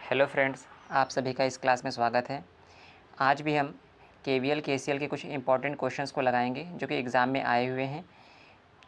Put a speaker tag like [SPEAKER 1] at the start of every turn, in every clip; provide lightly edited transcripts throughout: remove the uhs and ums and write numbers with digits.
[SPEAKER 1] Hello friends, आप सभी का इस क्लास में स्वागत है। आज भी हम केवीएल केसीएल के कुछ इंपॉर्टेंट क्वेश्चंस को लगाएंगे जो कि एग्ज़ाम में आए हुए हैं।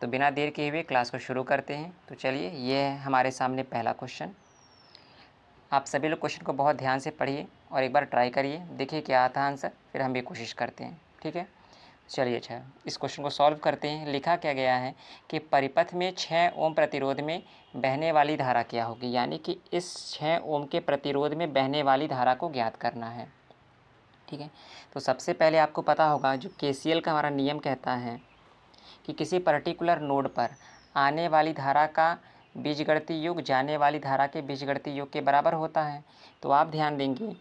[SPEAKER 1] तो बिना देर किए हुए क्लास को शुरू करते हैं। तो चलिए, ये है हमारे सामने पहला क्वेश्चन। आप सभी लोग क्वेश्चन को बहुत ध्यान से पढ़िए और एक बार ट्राई करिए, देखिए क्या आता है आंसर, फिर हम भी कोशिश करते हैं। ठीक है, चलिए अच्छा, इस क्वेश्चन को सॉल्व करते हैं। लिखा क्या गया है कि परिपथ में 6 ओम प्रतिरोध में बहने वाली धारा क्या होगी, यानी कि इस 6 ओम के प्रतिरोध में बहने वाली धारा को ज्ञात करना है। ठीक है, तो सबसे पहले आपको पता होगा जो केसीएल का हमारा नियम कहता है कि किसी पर्टिकुलर नोड पर आने वाली धारा का बीजगणितीय योग जाने वाली धारा के बीजगणितीय योग के बराबर होता है। तो आप ध्यान देंगे,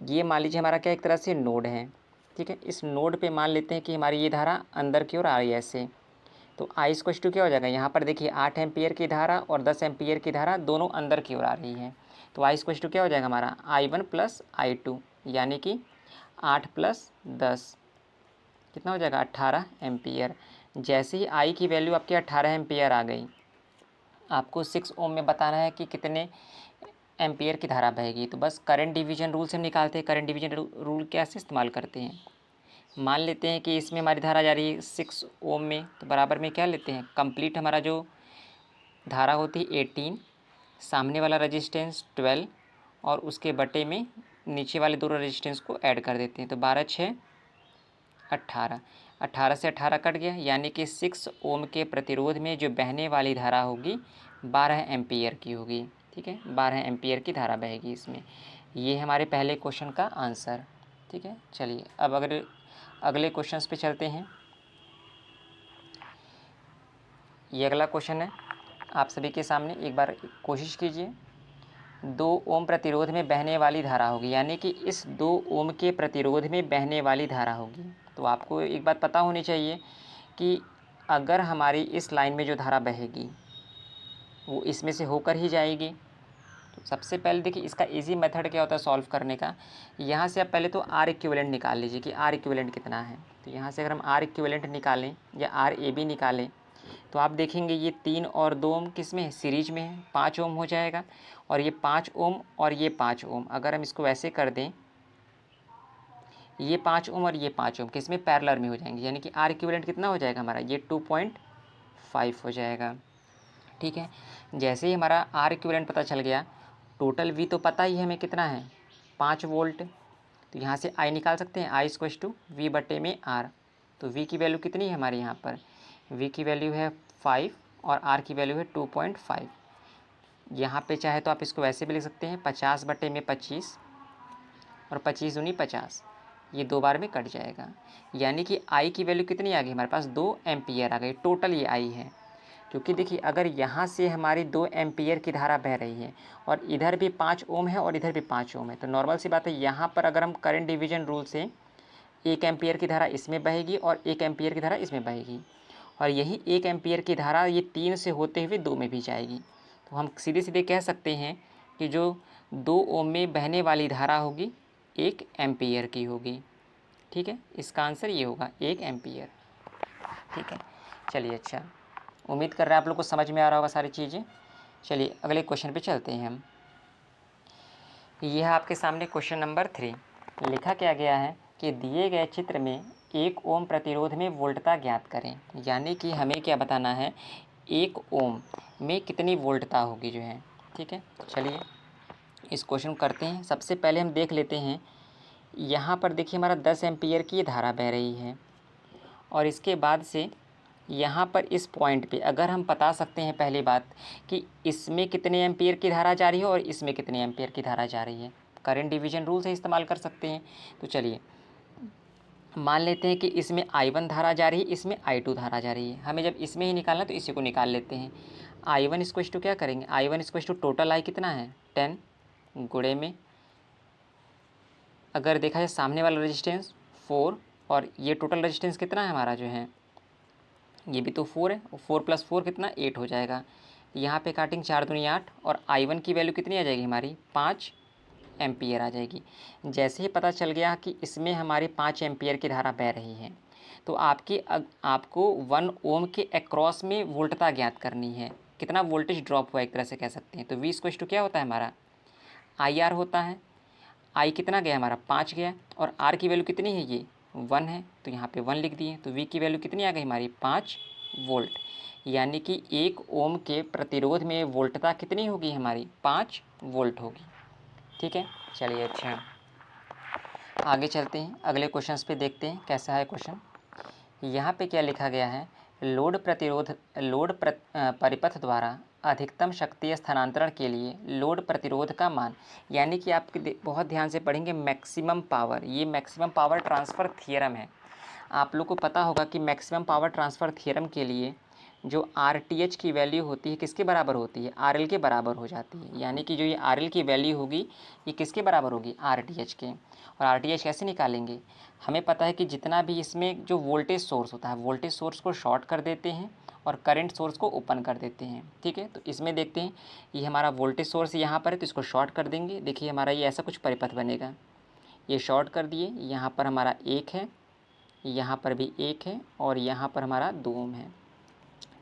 [SPEAKER 1] ये मान लीजिए हमारा क्या एक तरह से नोड है। ठीक है, इस नोड पे मान लेते हैं कि हमारी ये धारा अंदर की ओर आ रही है ऐसे। तो आई स्क्वायर टू क्या हो जाएगा, यहाँ पर देखिए 8 एम्पियर की धारा और 10 एम्पियर की धारा दोनों अंदर की ओर आ रही है। तो आई स्क्वायर टू क्या हो जाएगा हमारा I1 प्लस I2, यानी कि 8 प्लस 10 कितना हो जाएगा 18 एम्पियर। जैसे ही आई की वैल्यू आपकी 18 एम्पियर आ गई, आपको 6 ओम में बताना है कि कितने एम्पियर की धारा बहेगी। तो बस करंट डिवीजन रूल से हम निकालते हैं। करंट डिवीजन रूल कैसे इस्तेमाल करते हैं, मान लेते हैं कि इसमें हमारी धारा जा रही है 6 ओम में, तो बराबर में क्या लेते हैं, कंप्लीट हमारा जो धारा होती है 18, सामने वाला रेजिस्टेंस 12 और उसके बटे में नीचे वाले दोनों रेजिस्टेंस को ऐड कर देते हैं। तो 12 6 18, 18 से 18 कट गया, यानी कि 6 ओम के प्रतिरोध में जो बहने वाली धारा होगी 12 एम्पियर की होगी। ठीक है, 12 एम्पियर की धारा बहेगी इसमें। ये हमारे पहले क्वेश्चन का आंसर। ठीक है, चलिए अब अगर अगले क्वेश्चंस पे चलते हैं। ये अगला क्वेश्चन है आप सभी के सामने, एक बार कोशिश कीजिए। 2 ओम प्रतिरोध में बहने वाली धारा होगी, यानी कि इस 2 ओम के प्रतिरोध में बहने वाली धारा होगी। तो आपको एक बात पता होनी चाहिए कि अगर हमारी इस लाइन में जो धारा बहेगी वो इसमें से होकर ही जाएगी। तो सबसे पहले देखिए, इसका इजी मेथड क्या होता है सॉल्व करने का। यहाँ से आप पहले तो आर इक्विवेलेंट निकाल लीजिए कि आर इक्विवेलेंट कितना है। तो यहाँ से अगर हम आर इक्विवेलेंट निकालें या आर ए बी निकालें, तो आप देखेंगे ये 3 और 2 ओम किस में है, सीरीज में है, 5 ओम हो जाएगा। और ये 5 ओम और ये 5 ओम, अगर हम इसको ऐसे कर दें, ये 5 ओम और ये 5 ओम किस में, पैरेलल में हो जाएंगे, यानी कि आर इक्विवेलेंट कितना हो जाएगा हमारा, ये 2.5 हो जाएगा। ठीक है, जैसे ही हमारा आर इक्विवेलेंट पता चल गया, टोटल वी तो पता ही है हमें कितना है, 5 वोल्ट। तो यहाँ से आई निकाल सकते हैं, आई इक्वल्स टू वी बटे में आर। तो वी की वैल्यू कितनी है हमारे यहाँ पर, वी की वैल्यू है 5 और आर की वैल्यू है 2.5। यहाँ पे चाहे तो आप इसको वैसे भी लिख सकते हैं 50 बटे में 25 और 25 दूनी 50, ये 2 बार में कट जाएगा। यानी कि आई की वैल्यू कितनी आ गई हमारे पास, 2 एम्पियर आ गई। टोटल ये आई है, क्योंकि देखिए अगर यहाँ से हमारी 2 एम्पियर की धारा बह रही है और इधर भी 5 ओम है और इधर भी 5 ओम है, तो नॉर्मल सी बात है यहाँ पर अगर हम करंट डिवीजन रूल से 1 एम्पियर की धारा इसमें बहेगी और 1 एम्पियर की धारा इसमें बहेगी, और यही 1 एम्पियर की धारा ये 3 से होते हुए 2 में भी जाएगी। तो हम सीधे सीधे कह सकते हैं कि जो 2 ओम में बहने वाली धारा होगी 1 एम्पियर की होगी। ठीक है, इसका आंसर ये होगा 1 एम्पियर। ठीक है, चलिए अच्छा, उम्मीद कर रहे हैं आप लोग को समझ में आ रहा होगा सारी चीज़ें। चलिए अगले क्वेश्चन पे चलते हैं हम। यह है आपके सामने क्वेश्चन नंबर 3। लिखा क्या गया है कि दिए गए चित्र में 1 ओम प्रतिरोध में वोल्टता ज्ञात करें, यानी कि हमें क्या बताना है, 1 ओम में कितनी वोल्टता होगी जो है। ठीक है, चलिए इस क्वेश्चन को करते हैं। सबसे पहले हम देख लेते हैं, यहाँ पर देखिए हमारा 10 एम्पियर की धारा बह रही है, और इसके बाद से यहाँ पर इस पॉइंट पे अगर हम बता सकते हैं पहली बात कि इसमें कितने एम्पियर की धारा जा रही है और इसमें कितने एम्पियर की धारा जा रही है, करंट डिवीजन रूल से इस्तेमाल कर सकते हैं। तो चलिए मान लेते हैं कि इसमें I1 धारा जा रही है, इसमें I2 धारा जा रही है। हमें जब इसमें ही निकालना तो इसी को निकाल लेते हैं। I1 इक्वल्स टू क्या करेंगे, I1 equals to total I कितना है 10 गुणे में, अगर देखा जाए सामने वाला रेजिस्टेंस 4 और ये टोटल रेजिस्टेंस कितना है हमारा जो है, ये भी तो 4 है, और 4 + 4 कितना 8 हो जाएगा। यहाँ पे काटिंग 4 दूनी 8 और I1 की वैल्यू कितनी आ जाएगी हमारी 5 एम्पियर आ जाएगी। जैसे ही पता चल गया कि इसमें हमारी 5 एम्पियर की धारा बह रही है, तो आपको 1 ओम के अक्रॉस में वोल्टता ज्ञात करनी है, कितना वोल्टेज ड्रॉप हुआ एक तरह से कह सकते हैं। तो V इक्वल्स टू क्या होता है हमारा आई आर होता है, आई कितना गया हमारा 5 गया, और आर की वैल्यू कितनी है ये 1 है, तो यहाँ पे 1 लिख दिए। तो वी की वैल्यू कितनी आ गई हमारी 5 वोल्ट, यानी कि 1 ओम के प्रतिरोध में वोल्टता कितनी होगी हमारी 5 वोल्ट होगी। ठीक है, चलिए अच्छा आगे चलते हैं, अगले क्वेश्चंस पे देखते हैं कैसा है क्वेश्चन। यहाँ पे क्या लिखा गया है, परिपथ द्वारा अधिकतम शक्ति स्थानांतरण के लिए लोड प्रतिरोध का मान, यानी कि आप बहुत ध्यान से पढ़ेंगे मैक्सिमम पावर, ये मैक्सिमम पावर ट्रांसफ़र थियरम है। आप लोग को पता होगा कि मैक्सिमम पावर ट्रांसफ़र थियरम के लिए जो RTH की वैल्यू होती है किसके बराबर होती है, RL के बराबर हो जाती है, यानी कि जो ये RL की वैल्यू होगी ये किसके बराबर होगी, RTH के। और RTH कैसे निकालेंगे, हमें पता है कि जितना भी इसमें जो वोल्टेज सोर्स होता है, वोल्टेज सोर्स को शॉर्ट कर देते हैं और करंट सोर्स को ओपन कर देते हैं। ठीक है, तो इसमें देखते हैं ये हमारा वोल्टेज सोर्स यहाँ पर है, तो इसको शॉर्ट कर देंगे। देखिए हमारा ये ऐसा कुछ परिपथ बनेगा, ये शॉर्ट कर दिए, यहाँ पर हमारा 1 है, यहाँ पर भी 1 है, और यहाँ पर हमारा 2 ओम है।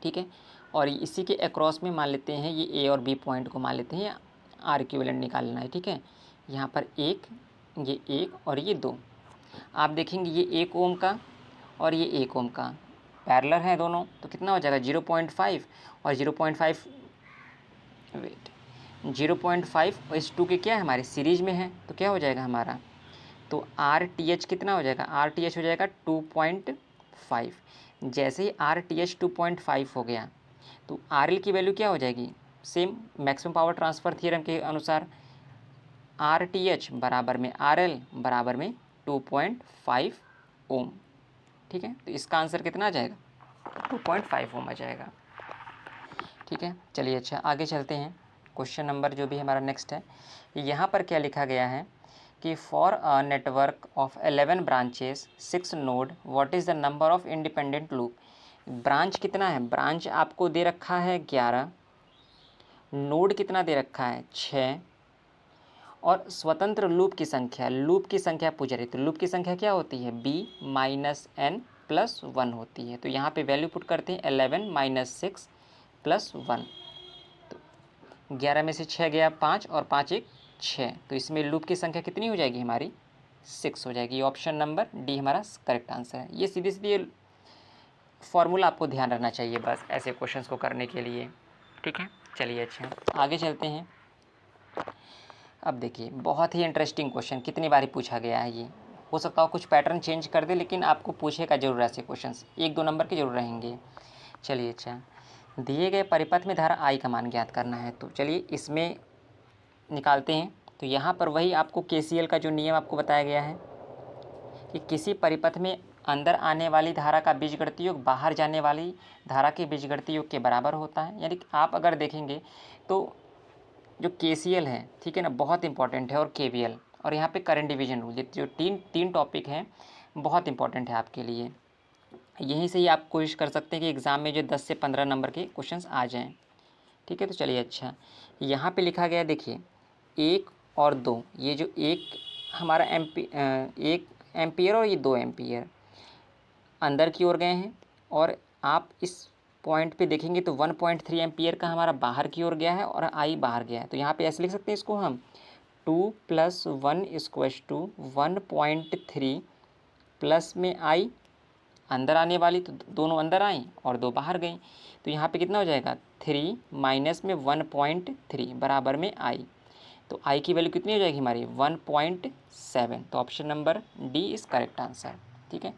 [SPEAKER 1] ठीक है, और इसी के अक्रॉस में मान लेते हैं ये ए और बी पॉइंट को मान लेते हैं, आर इक्विवेलेंट निकालना है। ठीक है, यहाँ पर 1, ये 1 और ये 2। आप देखेंगे ये 1 ओम का और ये 1 ओम का पैरेलल है दोनों, तो कितना हो जाएगा 0.5 और 0.5 वेट 0.5 और इस 2 के क्या है हमारे सीरीज में है, तो क्या हो जाएगा हमारा, तो RTH कितना हो जाएगा, RTH हो जाएगा 2.5। जैसे ही RTH 2.5 हो गया तो RL की वैल्यू क्या हो जाएगी, same maximum power transfer theorem के अनुसार RTH बराबर में RL बराबर में 2.5 ओम। ठीक है, तो इसका आंसर कितना आ जाएगा, 2.5 ओम आ जाएगा। ठीक है, चलिए अच्छा आगे चलते हैं। क्वेश्चन नंबर जो भी हमारा नेक्स्ट है, यहाँ पर क्या लिखा गया है कि for a network of 11 branches 6 node what is the number of independent loop. Branch कितना है, ब्रांच आपको दे रखा है 11, नोड कितना दे रखा है 6, और स्वतंत्र लूप की संख्या पूछ रही, तो लूप की संख्या क्या होती है b-n+1 होती है। तो यहाँ पे वैल्यू पुट करते हैं 11 - 6 + 1, तो 11 में से 6 गया 5 और 5 1 6, तो इसमें लूप की संख्या कितनी हो जाएगी हमारी 6 हो जाएगी। ऑप्शन नंबर डी हमारा करेक्ट आंसर है। ये सीधे सीधे फॉर्मूला आपको ध्यान रखना चाहिए बस ऐसे क्वेश्चंस को करने के लिए। ठीक है, चलिए अच्छा आगे चलते हैं। अब देखिए बहुत ही इंटरेस्टिंग क्वेश्चन, कितनी बारी पूछा गया है ये, हो सकता हो कुछ पैटर्न चेंज कर दे, लेकिन आपको पूछेगा जरूर ऐसे क्वेश्चंस, 1-2 नंबर के जरूर रहेंगे। चलिए अच्छा, दिए गए परिपथ में धारा आई का मान ज्ञात करना है, तो चलिए इसमें निकालते हैं। तो यहाँ पर वही आपको KCL का जो नियम आपको बताया गया है कि किसी परिपथ में अंदर आने वाली धारा का बीजगणितीय योग बाहर जाने वाली धारा के बीजगणितीय योग के बराबर होता है। यानी कि आप अगर देखेंगे तो जो KCL है, ठीक है ना, बहुत इंपॉर्टेंट है, और KVL, और यहाँ पे करंट डिवीजन रूल, जो तीन टॉपिक हैं बहुत इंपॉर्टेंट है आपके लिए। यहीं से ही आप कोशिश कर सकते हैं कि एग्ज़ाम में जो 10 से 15 नंबर के क्वेश्चंस आ जाएं। ठीक है, तो चलिए अच्छा, यहाँ पे लिखा गया देखिए 1 और 2, ये जो एक हमारा 1 एम्पियर और ये 2 एम्पियर अंदर की ओर गए हैं, और आप इस पॉइंट पे देखेंगे तो 1.3 एम्पियर का हमारा बाहर की ओर गया है और आई बाहर गया है। तो यहाँ पे ऐसे लिख सकते हैं इसको हम 2 + 1 = 1.3 प्लस में आई अंदर आने वाली, तो दोनों अंदर आई और 2 बाहर गई, तो यहाँ पे कितना हो जाएगा 3 माइनस में 1.3 बराबर में आई, तो आई की वैल्यू कितनी हो जाएगी हमारी 1.7। तो option number D is correct answer. ठीक है,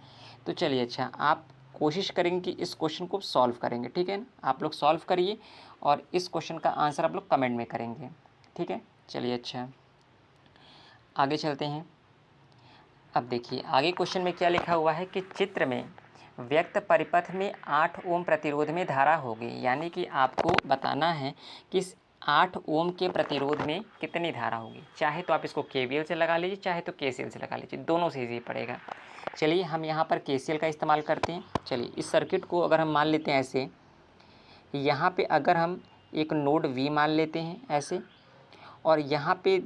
[SPEAKER 1] तो चलिए अच्छा आप कोशिश करेंगे कि इस क्वेश्चन को सॉल्व करेंगे। ठीक है ना, आप लोग सॉल्व करिए और इस क्वेश्चन का आंसर आप लोग कमेंट में करेंगे। ठीक है, चलिए अच्छा आगे चलते हैं। अब देखिए आगे क्वेश्चन में क्या लिखा हुआ है कि चित्र में व्यक्त परिपथ में 8 ओम प्रतिरोध में धारा होगी, यानी कि आपको बताना है कि इस 8 ओम के प्रतिरोध में कितनी धारा होगी। चाहे तो आप इसको KVL से लगा लीजिए, चाहे तो KCL से लगा लीजिए, दोनों से इजी पड़ेगा। चलिए हम यहाँ पर KCL का इस्तेमाल करते हैं। चलिए इस सर्किट को अगर हम मान लेते हैं ऐसे, यहाँ पे अगर हम एक नोड V मान लेते हैं ऐसे, और यहाँ पे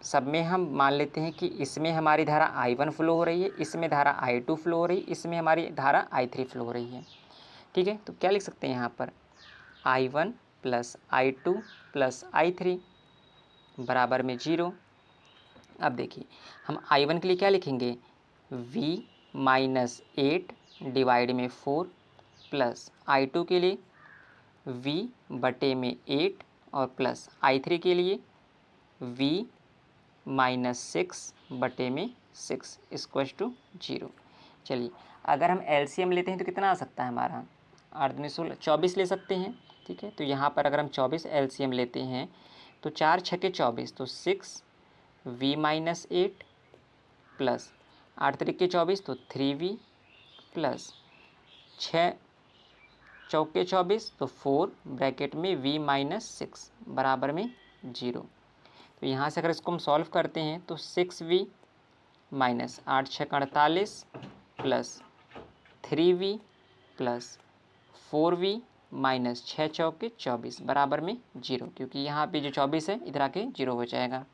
[SPEAKER 1] सब में हम मान लेते हैं कि इसमें हमारी धारा I1 फ्लो हो रही है, इसमें धारा I2 फ्लो हो रही है, इसमें हमारी धारा I3 फ्लो हो रही है। ठीक है, तो क्या लिख सकते हैं यहाँ पर I1 + I2 + I3। बराबर में 0। अब देखिए हम I1 के लिए क्या लिखेंगे, V माइनस 8 डिवाइड में 4 प्लस I2 के लिए V बटे में 8 और प्लस I3 के लिए V माइनस 6 बटे में 6 इक्वल्स टू 0। चलिए अगर हम एलसीएम लेते हैं तो कितना आ सकता है हमारा, 8 दूनी 16, 24 ले सकते हैं। ठीक है, तो यहाँ पर अगर हम 24 एलसीएम लेते हैं तो 4 छके 24, तो 6 V माइनस 8 प्लस 8 तरीके 24 तो 3V प्लस 6 चौके 24 तो 4 ब्रैकेट में V माइनस 6 बराबर में 0। तो यहाँ से अगर इसको हम सॉल्व करते हैं तो 6V माइनस 8 छक 48 plus 3V plus 4V minus 6 चौके 24 बराबर में 0, क्योंकि यहाँ पे जो 24 है इधर आके 0 हो जाएगा।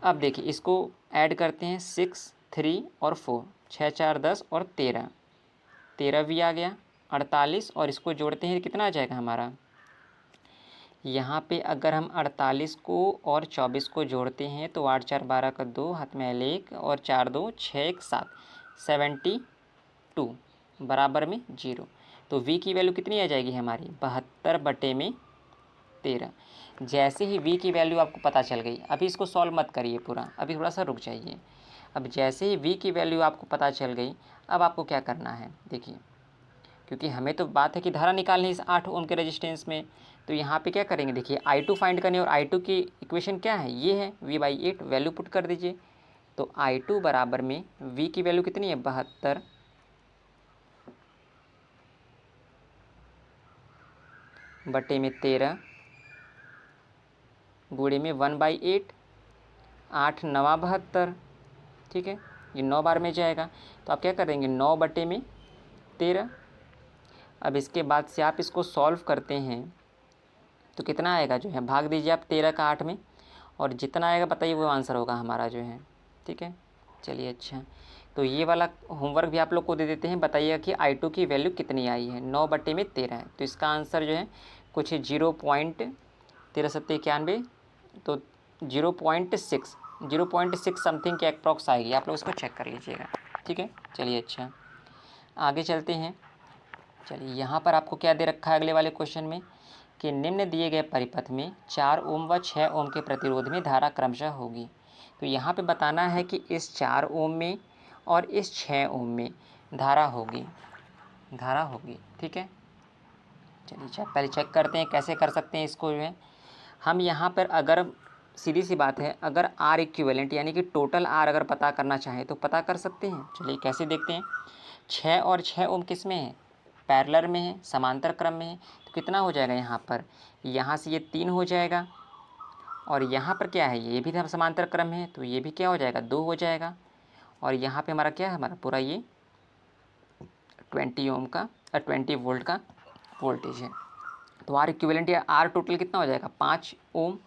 [SPEAKER 1] अब देखिए इसको ऐड करते हैं 6, 3 और 4, 6 4 10 और 13V आ गया 48, और इसको जोड़ते हैं कितना आ जाएगा हमारा, यहाँ पे अगर हम 48 को और 24 को जोड़ते हैं तो 8 4 12 का 2 हाथ में 1 और 4 2 6 1 7 72 बराबर में 0। तो V की वैल्यू कितनी आ जाएगी हमारी, 72 बटे में 13। जैसे ही V की वैल्यू आपको पता चल गई, अभी इसको सॉल्व मत करिए पूरा, अभी थोड़ा सा रुक जाइए। अब जैसे ही V की वैल्यू आपको पता चल गई, अब आपको क्या करना है देखिए, क्योंकि हमें तो बात है कि धारा निकालनी है इस 8 ओम के रेजिस्टेंस में, तो यहाँ पे क्या करेंगे देखिए I2 फाइंड करनी है, और I2 की इक्वेशन क्या है, ये है V/8, वैल्यू पुट कर दीजिए। तो I2 बराबर में V की वैल्यू कितनी है, 72 बटे में 13 गुणे में 1/8, 8 9 72। ठीक है, ये 9 बार में जाएगा, तो आप क्या करेंगे 9 बटे में 13। अब इसके बाद से आप इसको सॉल्व करते हैं तो कितना आएगा जो है, भाग दीजिए आप 13 का 8 में, और जितना आएगा बताइए वो आंसर होगा हमारा जो है। ठीक है, चलिए अच्छा, तो ये वाला होमवर्क भी आप लोग को दे देते हैं, बताइएगा कि I2 की वैल्यू कितनी आई है, 9 बटे में 13 है, तो इसका आंसर जो है कुछ 0.1391, तो 0.6 समथिंग के अप्रॉक्स आएगी, आप लोग इसको चेक कर लीजिएगा। ठीक है, चलिए अच्छा आगे चलते हैं। चलिए यहाँ पर आपको क्या दे रखा है अगले वाले क्वेश्चन में, कि निम्न दिए गए परिपथ में 4 ओम व 6 ओम के प्रतिरोध में धारा क्रमशः होगी। तो यहाँ पे बताना है कि इस 4 ओम में और इस 6 ओम में धारा होगी, ठीक है। चलिए पहले चेक करते हैं कैसे कर सकते हैं इसको जो है हम। यहाँ पर अगर सीधी सी बात है, अगर R इक्विवेलेंट यानी कि टोटल R अगर पता करना चाहें तो पता कर सकते हैं। चलिए कैसे देखते हैं, 6 और 6 ओम किस में है, पैरेलल में है, समांतर क्रम में है, तो कितना हो जाएगा यहाँ पर, यहाँ से ये 3 हो जाएगा, और यहाँ पर क्या है ये भी समांतर क्रम है, तो ये भी क्या हो जाएगा 2 हो जाएगा, और यहाँ पे हमारा क्या है, हमारा पूरा ये 20 ओम का 20 वोल्ट का वोल्टेज है। तो R इक्विवेलेंट या R टोटल कितना हो जाएगा 5 ओम।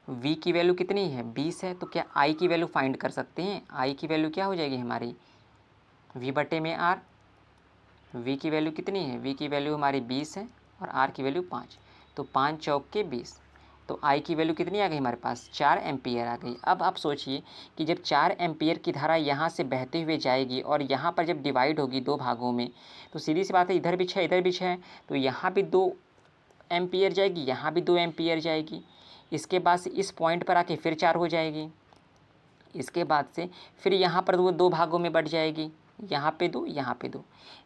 [SPEAKER 1] V की वैल्यू कितनी है 20 है, तो क्या I की वैल्यू फाइंड कर सकते हैं। I की वैल्यू क्या हो जाएगी हमारी V बटे में R। V की वैल्यू कितनी है, V की वैल्यू हमारी 20 है और R की वैल्यू 5, तो 5 चौक के 20, तो I की वैल्यू कितनी आ गई हमारे पास 4 एम्पियर आ गई। अब आप सोचिए कि जब 4 एम्पियर की धारा यहाँ से बहते हुए जाएगी और यहाँ पर जब डिवाइड होगी 2 भागों में, तो सीधी सी बात है इधर भी 6 इधर भी 6, तो यहाँ भी 2 एम्पियर जाएगी, यहाँ भी 2 एम्पियर जाएगी। इसके बाद से इस पॉइंट पर आके फिर 4 हो जाएगी, इसके बाद से फिर यहाँ पर वो 2 भागों में बढ़ जाएगी, यहाँ पे 2 यहाँ पे 2,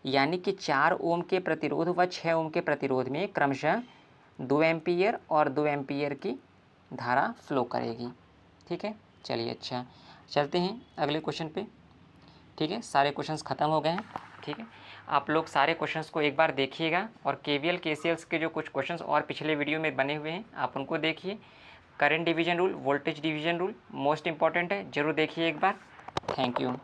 [SPEAKER 1] यानी कि 4 ओम के प्रतिरोध व 6 ओम के प्रतिरोध में क्रमशः 2 एम्पियर और 2 एम्पियर की धारा फ्लो करेगी। ठीक है, चलिए अच्छा चलते हैं अगले क्वेश्चन पे। ठीक है, सारे क्वेश्चंस ख़त्म हो गए हैं। ठीक है, आप लोग सारे क्वेश्चंस को एक बार देखिएगा, और KVL KCLs के जो कुछ क्वेश्चंस और पिछले वीडियो में बने हुए हैं आप उनको देखिए। Current division rule, voltage division rule most important है, ज़रूर देखिए एक बार। Thank you.